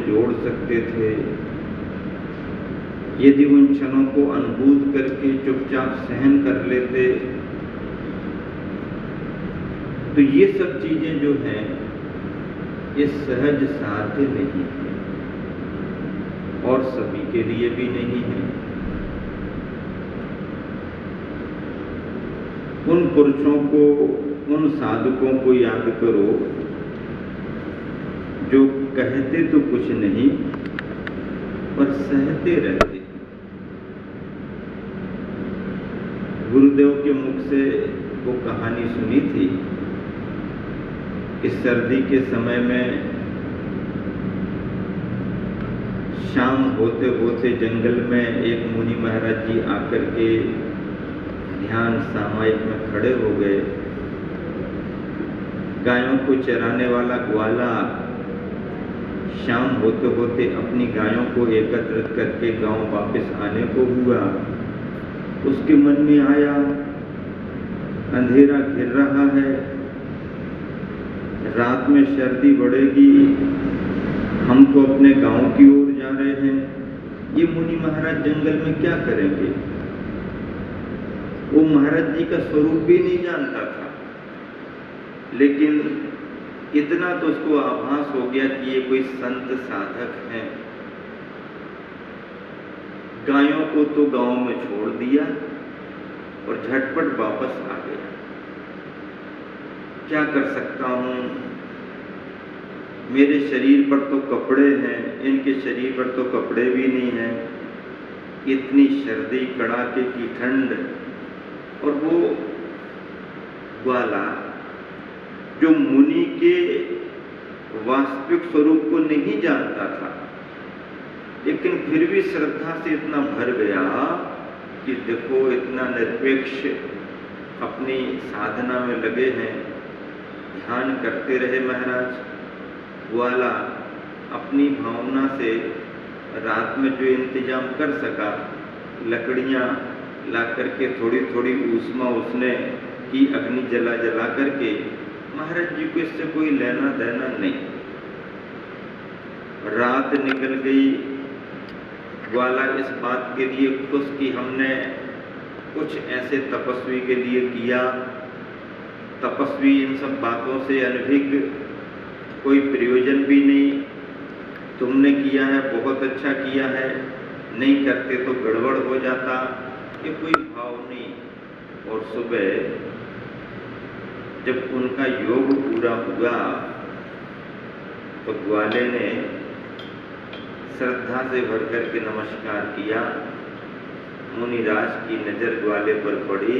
जोड़ सकते थे, यदि उन क्षणों को अनुभूत करके चुपचाप सहन कर लेते, तो ये सब चीजें जो हैं ये सहज साध्य नहीं है और सभी के लिए भी नहीं है। उन पुरुषों को, उन साधकों को याद करो जो कहते तो कुछ नहीं पर सहते रहते। गुरुदेव के मुख से वो कहानी सुनी थी कि सर्दी के समय में शाम होते होते जंगल में एक मुनि महाराज जी आकर के ध्यान सामायिक में खड़े हो गए। गायों को चराने वाला ग्वाला शाम होते होते अपनी गायों को एकत्रित करके गांव वापस आने को हुआ। उसके मन में आया, अंधेरा घिर रहा है, रात में सर्दी बढ़ेगी, हम तो अपने गांव की ओर जा रहे हैं, ये मुनि महाराज जंगल में क्या करेंगे। वो महाराज जी का स्वरूप भी नहीं जानता था, लेकिन इतना तो उसको आभास हो गया कि ये कोई संत साधक हैं। गायों को तो गांव में छोड़ दिया और झटपट वापस आ गया। क्या कर सकता हूं, मेरे शरीर पर तो कपड़े हैं, इनके शरीर पर तो कपड़े भी नहीं हैं, इतनी सर्दी, कड़ाके की ठंड। और वो ग्वाला जो मुनि के वास्तविक स्वरूप को नहीं जानता था, लेकिन फिर भी श्रद्धा से इतना भर गया कि देखो इतना निरपेक्ष अपनी साधना में लगे हैं, ध्यान करते रहे महाराज। ग्वाला अपनी भावना से रात में जो इंतजाम कर सका, लकड़ियां ला करके थोड़ी थोड़ी ऊष्मा उसने की, अग्नि जला जला करके, महाराज जी को इससे कोई लेना देना नहीं। रात निकल गई, ग्वाला इस बात के लिए खुश कि हमने कुछ ऐसे तपस्वी के लिए किया। तपस्वी इन सब बातों से अनभिज्ञ, कोई प्रयोजन भी नहीं, तुमने किया है बहुत अच्छा किया है, नहीं करते तो गड़बड़ हो जाता, ये कोई भाव नहीं। और सुबह जब उनका योग पूरा हुआ तो ग्वाले ने श्रद्धा से भर करके नमस्कार किया। मुनिराज की नजर ग्वाले पर पड़ी,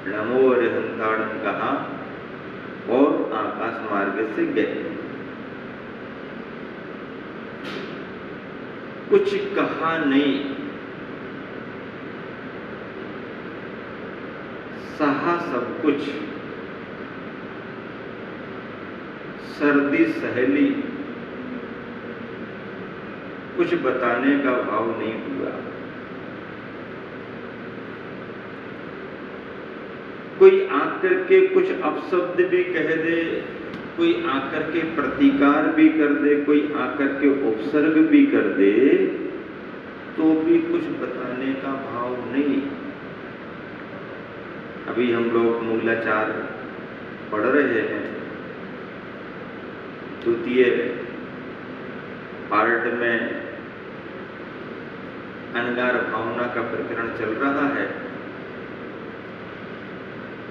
नमो अरिहंताणम कहा और आकाश मार्ग से गए। कुछ कहा नहीं, सहा सब कुछ। सर्दी सहेली, कुछ बताने का भाव नहीं हुआ। कोई आकर के कुछ अपशब्द भी कह दे, कोई आकर के प्रतिकार भी कर दे, कोई आकर के उपसर्ग भी कर दे, तो भी कुछ बताने का भाव नहीं। अभी हम लोग मूलाचार पढ़ रहे हैं, द्वितीय पार्ट में अनगार भावना का प्रकरण चल रहा है।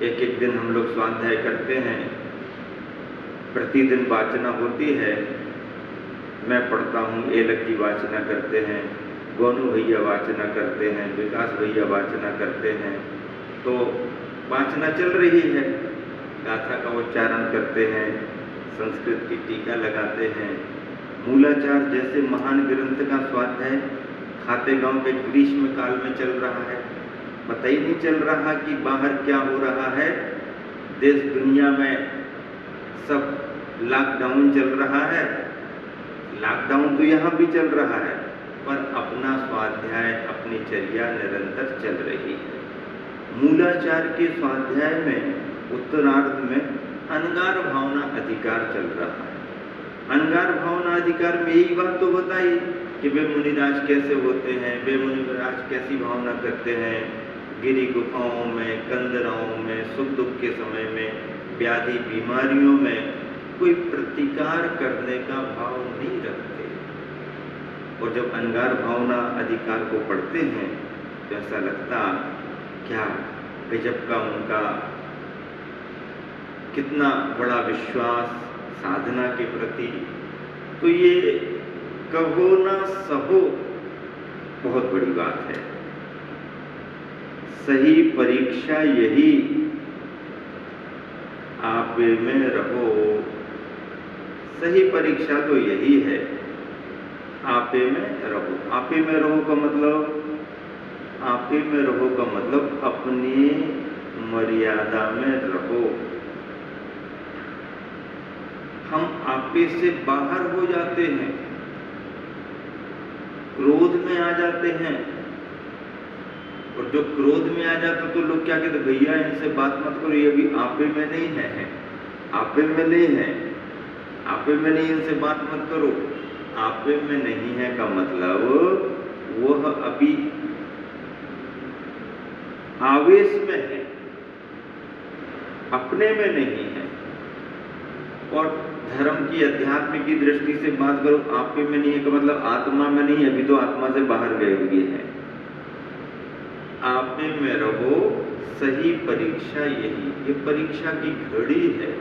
एक एक दिन हम लोग स्वाध्याय करते हैं, प्रतिदिन वाचना होती है। मैं पढ़ता हूँ, एलक जी वाचना करते हैं, गोनू भैया वाचना करते हैं, विकास भैया वाचना करते हैं। तो वाचना चल रही है, गाथा का उच्चारण करते हैं, संस्कृत की टीका लगाते हैं। मूलाचार जैसे महान ग्रंथ का स्वाध्याय खाते गांव के ग्रीष्म काल में चल रहा है। पता ही नहीं चल रहा कि बाहर क्या हो रहा है। देश दुनिया में सब लॉकडाउन चल रहा है, लॉकडाउन तो यहाँ भी चल रहा है, पर अपना स्वाध्याय, अपनी चर्या निरंतर चल रही है। मूलाचार के स्वाध्याय में उत्तरार्ध में अनगार भावना अधिकार चल रहा है। अंगार भावना अधिकार में यही बात तो बताई कि वे मुनिराज कैसे होते हैं, वे मुनिराज कैसी भावना करते हैं, गिरी गुफाओं में, कंदराओं में, सुख दुख के समय में, व्याधि बीमारियों में कोई प्रतिकार करने का भाव नहीं रखते। और जब अंगार भावना अधिकार को पढ़ते हैं तो ऐसा लगता क्या गजब का उनका कितना बड़ा विश्वास साधना के प्रति। तो ये कहो ना सहो बहुत बड़ी बात है। सही परीक्षा यही आपे में रहो। सही परीक्षा तो यही है, आपे में रहो। आपे में रहो का मतलब, आपे में रहो का मतलब अपनी मर्यादा में रहो। हम आपे से बाहर हो जाते हैं, क्रोध में आ जाते हैं। और जो क्रोध में आ जाता तो लोग क्या कहते, भैया इनसे बात मत करो, ये अभी आपे में नहीं है, आपे में नहीं है, आपे में नहीं, इनसे बात मत करो। आपे में नहीं है का मतलब वह अभी आवेश में है, अपने में नहीं है। और धर्म की अध्यात्म की दृष्टि से बात करो, आपे में नहीं है का मतलब आत्मा में नहीं है, अभी तो आत्मा से बाहर गए हुए हैं। आपे में रहो, सही परीक्षा यही। ये परीक्षा की घड़ी है।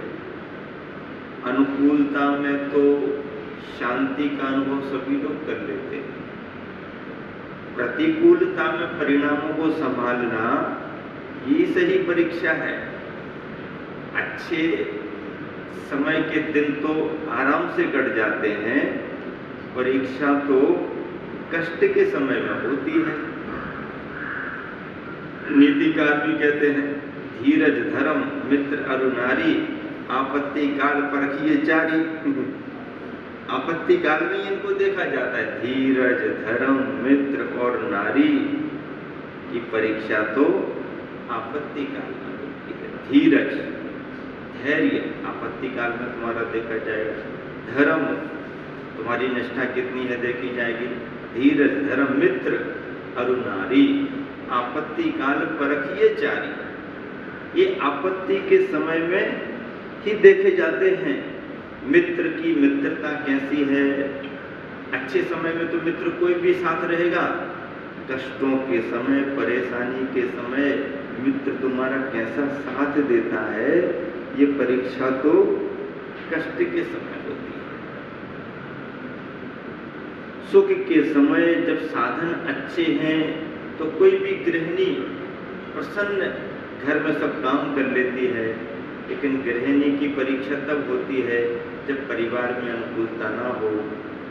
अनुकूलता में तो शांति का अनुभव सभी लोग कर लेते हैं, प्रतिकूलता में परिणामों को संभालना ये सही परीक्षा है। अच्छे समय के दिन तो आराम से कट जाते हैं, परीक्षा तो कष्ट के समय में होती है। नीतिकार भी कहते हैं, धीरज धर्म मित्र अरु नारी, आपत्ति काल परखिए चारी। आपत्ति काल में इनको देखा जाता है। धीरज धर्म मित्र और नारी की परीक्षा तो आपत्ति काल में होती है। धीरज धैर्य आपत्ति काल में तुम्हारा देखा जाएगा। धर्म तुम्हारी निष्ठा कितनी है देखी जाएगी। धीरज धर्म मित्र अरु नारी, आपत्ति काल परखिए चारी। ये आपत्ति के समय में ही देखे जाते हैं मित्र की मित्रता कैसी है। अच्छे समय में तो मित्र कोई भी साथ रहेगा, कष्टों के समय, परेशानी के समय मित्र तुम्हारा कैसा साथ देता है, ये परीक्षा तो कष्ट के समय होती है। सुख के समय जब साधन अच्छे हैं तो कोई भी गृहिणी प्रसन्न घर में सब काम कर लेती है। लेकिन गृहिणी की परीक्षा तब होती है जब परिवार में अनुकूलता ना हो,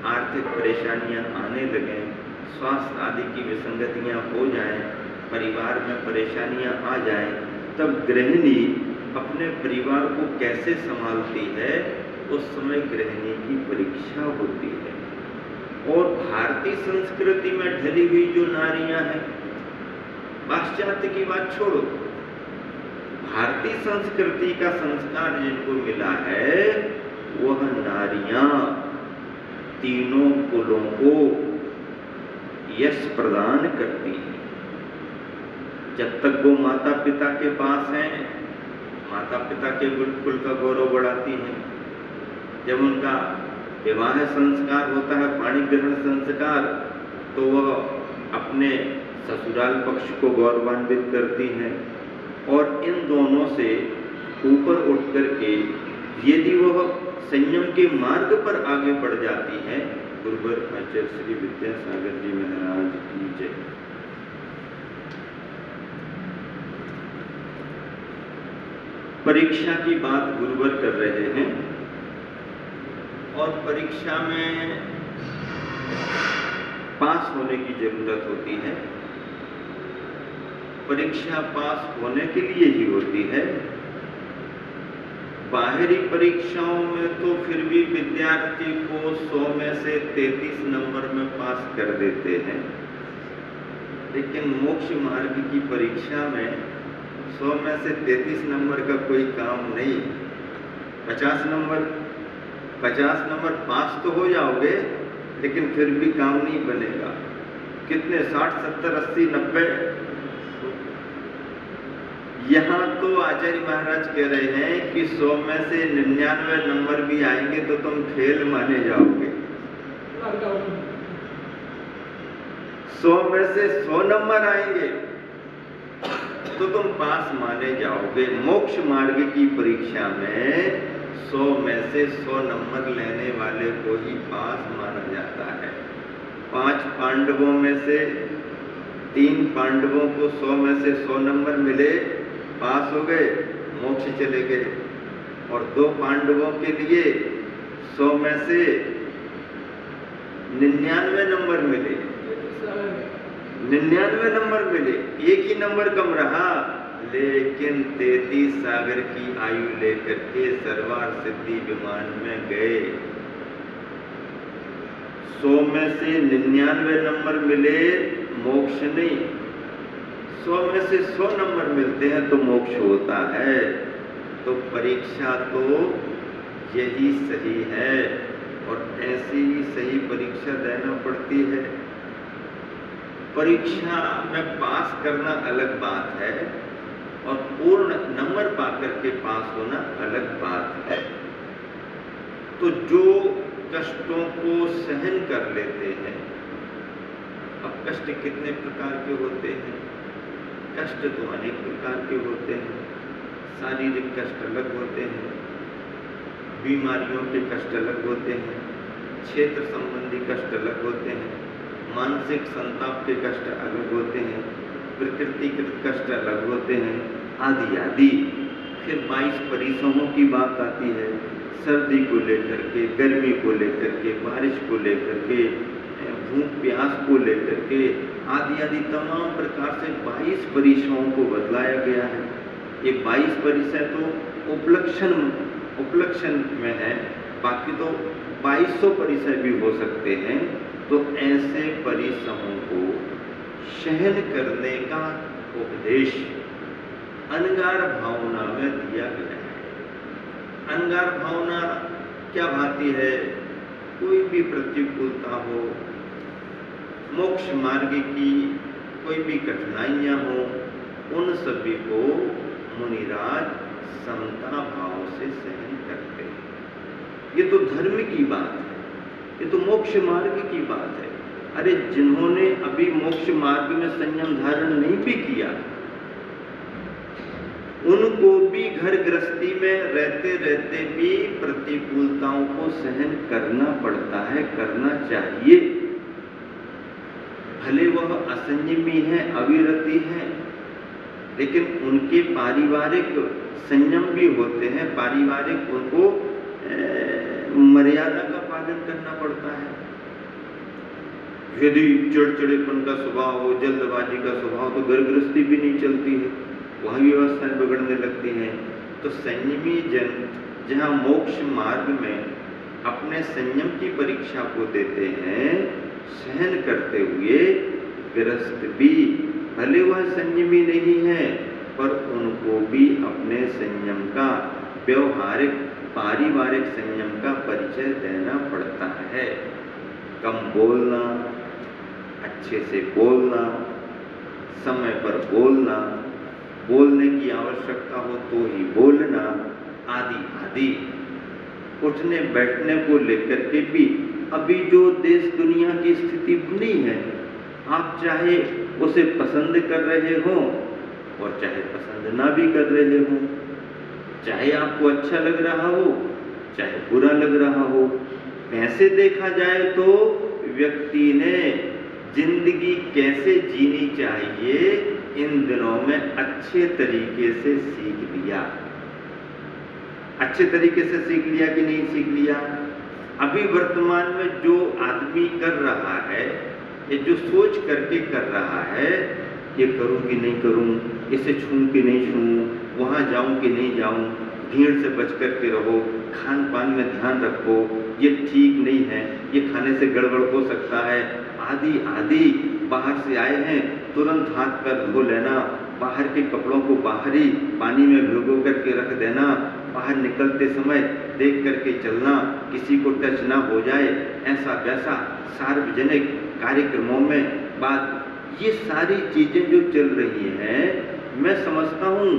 आर्थिक परेशानियां आने लगें, स्वास्थ्य आदि की विसंगतियां हो जाएं, परिवार में परेशानियां आ जाएं, तब गृहिणी अपने परिवार को कैसे संभालती है, उस समय गृहिणी की परीक्षा होती है। और भारतीय संस्कृति में ढली हुई जो नारियां हैं, पाश्चात्य की बात छोड़ो, भारतीय संस्कृति का संस्कार जिनको मिला है वह नारियां तीनों कुलों को यश प्रदान करती हैं। जब तक वो माता पिता के पास हैं, माता पिता के कुल का गौरव बढ़ाती हैं। जब उनका विवाह संस्कार होता है, पाणी ग्रहण संस्कार, तो वह अपने ससुराल पक्ष को गौरवान्वित करती हैं। और इन दोनों से ऊपर उठ करके यदि वह संयम के मार्ग पर आगे बढ़ जाती हैं, गुरुवर आचार्य श्री विद्यासागर जी महाराज की जय। परीक्षा की बात गुरुवर कर रहे हैं और परीक्षा में पास होने की जरूरत होती है। परीक्षा पास होने के लिए ही होती है। बाहरी परीक्षाओं में तो फिर भी विद्यार्थी को 100 में से 33 नंबर में पास कर देते हैं, लेकिन मोक्ष मार्ग की परीक्षा में 100 में से 33 नंबर का कोई काम नहीं। 50 नंबर 50 नंबर पास तो हो जाओगे, लेकिन फिर भी काम नहीं बनेगा। कितने 60, 70, 80, 90? यहाँ तो आचार्य महाराज कह रहे हैं कि 100 में से 99 नंबर भी आएंगे तो तुम फेल माने जाओगे। 100 में से 100 नंबर आएंगे तो तुम पास माने जाओगे। मोक्ष मार्ग की परीक्षा में 100 में से 100 नंबर लेने वाले को ही पास माना जाता है। 5 पांडवों में से 3 पांडवों को 100 में से 100 नंबर मिले, पास हो गए, मोक्ष चले गए। और 2 पांडवों के लिए 100 में से 99 नंबर मिले, 99 नंबर मिले, एक ही नंबर कम रहा, लेकिन 33 सागर की आयु लेकर के सरवार सिद्धि विमान में गए। 100 में से 99 नंबर मिले, मोक्ष नहीं। 100 में से 100 नंबर मिलते हैं तो मोक्ष होता है। तो परीक्षा तो यही सही है, और ऐसी ही सही परीक्षा देना पड़ती है। परीक्षा में पास करना अलग बात है, और पूर्ण नंबर पाकर के पास होना अलग बात है। तो जो कष्टों को सहन कर लेते हैं, अब कष्ट कितने प्रकार के होते हैं? कष्ट तो अनेक प्रकार के होते हैं। शारीरिक कष्ट अलग होते हैं, बीमारियों के कष्ट अलग होते हैं, क्षेत्र संबंधी कष्ट अलग होते हैं, मानसिक संताप के कष्ट अलग होते हैं, प्रकृतिकृत कष्ट अलग होते हैं, आदि आदि। फिर 22 परिश्रमों की बात आती है, सर्दी को लेकर के, गर्मी को लेकर के, बारिश को लेकर के, भूख प्यास को लेकर के, आदि आदि तमाम प्रकार से 22 परिश्रमों को बदलाया गया है। ये 22 परिचय तो उपलक्षण में है, बाकी तो 2200 परिचय भी हो सकते हैं। तो ऐसे परिश्रमों को सहन करने का उपदेश अंगार भावना में दिया गया है। अंगार भावना क्या भाती है? कोई भी प्रतिकूलता हो, मोक्ष मार्ग की कोई भी कठिनाइयां हो, उन सभी को मुनिराज समता भाव से सहन करते हैं। ये तो धर्म की बात है, ये तो मोक्ष मार्ग की बात है। अरे जिन्होंने अभी मोक्ष मार्ग में संयम धारण नहीं भी किया, उनको भी घर गृहस्थी में रहते रहते भी प्रतिकूलताओं को सहन करना पड़ता है, करना चाहिए। भले वह असंयमी है, अविरति है, लेकिन उनके पारिवारिक संयम भी होते हैं, पारिवारिक उनको मर्यादा का पालन करना पड़ता है। यदि चिड़चिड़ेपन का स्वभाव हो, जल्दबाजी का स्वभाव, तो घर गृहस्थी भी नहीं चलती है, वह व्यवस्थाएं बिगड़ने लगती हैं। तो संयमी जन जहाँ मोक्ष मार्ग में अपने संयम की परीक्षा को देते हैं, सहन करते हुए, गृहस्थ भी भले वह संयमी नहीं है, पर उनको भी अपने संयम का, व्यवहारिक पारिवारिक संयम का परिचय देना पड़ता है। कम बोलना, अच्छे से बोलना, समय पर बोलना, बोलने की आवश्यकता हो तो ही बोलना, आदि आदि। उठने बैठने को लेकर के भी अभी जो देश दुनिया की स्थिति बनी है, आप चाहे उसे पसंद कर रहे हो और चाहे पसंद ना भी कर रहे हो, चाहे आपको अच्छा लग रहा हो चाहे बुरा लग रहा हो, ऐसे देखा जाए तो व्यक्ति ने जिंदगी कैसे जीनी चाहिए इन दिनों में अच्छे तरीके से सीख लिया। अच्छे तरीके से सीख लिया कि नहीं सीख लिया? अभी वर्तमान में जो आदमी कर रहा है, ये जो सोच करके कर रहा है, ये करूं कि नहीं करूं, इसे छूं कि नहीं छूं, वहां जाऊं कि नहीं जाऊं, भीड़ से बच कर के रहो, खान पान में ध्यान रखो, ये ठीक नहीं है, ये खाने से गड़बड़ हो सकता है, आदि आदि। बाहर से आए हैं तुरंत हाथ पैर धो लेना, बाहर के कपड़ों को बाहर ही पानी में भिगो करके रख देना, बाहर निकलते समय देख करके चलना, किसी को टच ना हो जाए, ऐसा वैसा, सार्वजनिक कार्यक्रमों में बात, ये सारी चीज़ें जो चल रही हैं, मैं समझता हूँ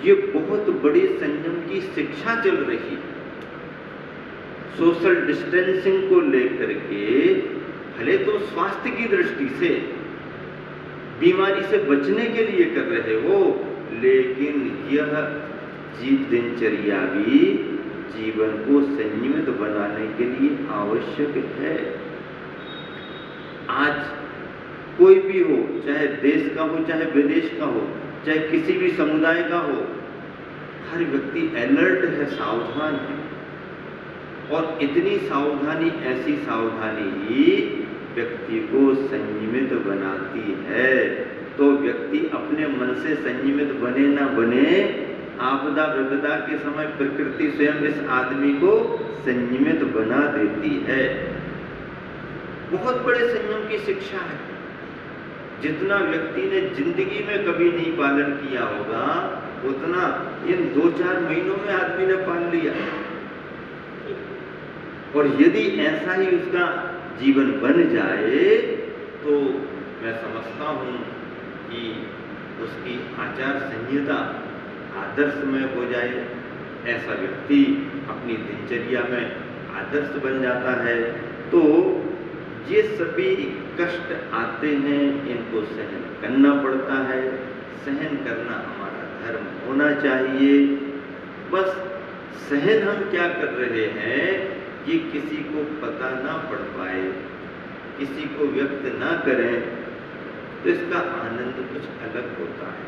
ये बहुत बड़ी संयम की शिक्षा चल रही है। सोशल डिस्टेंसिंग को लेकर के भले तो स्वास्थ्य की दृष्टि से, बीमारी से बचने के लिए कर रहे हो, लेकिन यह दिनचर्या भी जीवन को संयमित बनाने के लिए आवश्यक है। आज कोई भी हो, चाहे देश का हो, चाहे विदेश का हो, चाहे किसी भी समुदाय का हो, हर व्यक्ति अलर्ट है, सावधान है। और इतनी सावधानी, ऐसी सावधानी ही व्यक्ति को संयमित बनाती है। तो व्यक्ति अपने मन से संयमित बने ना बने, आपदा विपदा के समय प्रकृति स्वयं इस आदमी को संयमित बना देती है। बहुत बड़े संयम की शिक्षा है, जितना व्यक्ति ने जिंदगी में कभी नहीं पालन किया होगा, उतना इन 2-4 महीनों में आदमी ने पाल लिया। और यदि ऐसा ही उसका जीवन बन जाए तो मैं समझता हूँ कि उसकी आचार संहिता आदर्शमय हो जाए। ऐसा व्यक्ति अपनी दिनचर्या में आदर्श बन जाता है। तो ये सभी कष्ट आते हैं, इनको सहन करना पड़ता है। सहन करना हमारा धर्म होना चाहिए। बस सहन हम क्या कर रहे हैं, ये किसी को पता ना पड़ पाए, किसी को व्यक्त ना करें, तो इसका आनंद कुछ अलग होता है।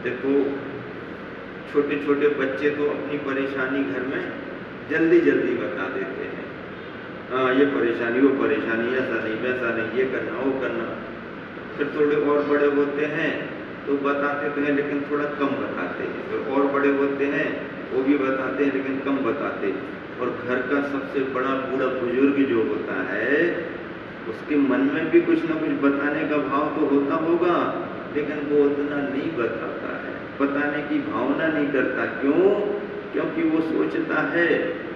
देखो, छोटे छोटे बच्चे तो अपनी परेशानी घर में जल्दी जल्दी बता देते हैं। हाँ, ये परेशानी, वो परेशानी, ऐसा नहीं, वैसा नहीं, ये करना, वो करना। फिर थोड़े और बड़े होते हैं तो बताते तो हैं, लेकिन थोड़ा कम बताते हैं। फिर और बड़े होते हैं, वो भी बताते हैं, लेकिन कम बताते हैं। और घर का सबसे बड़ा बूढ़ा बुजुर्ग जो होता है, उसके मन में भी कुछ ना कुछ बताने का भाव तो होता होगा, लेकिन वो उतना नहीं बताता है, बताने की भावना नहीं करता। क्यों? क्योंकि वो सोचता है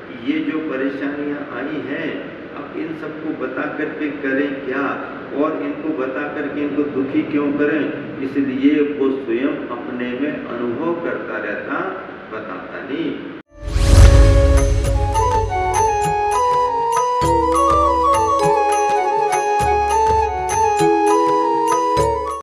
कि ये जो परेशानियां आई हैं, अब इन सबको बता करके करें क्या, और इनको बता करके इनको दुखी क्यों करें। इसलिए वो स्वयं अपने में अनुभव करता रहता, बताता नहीं।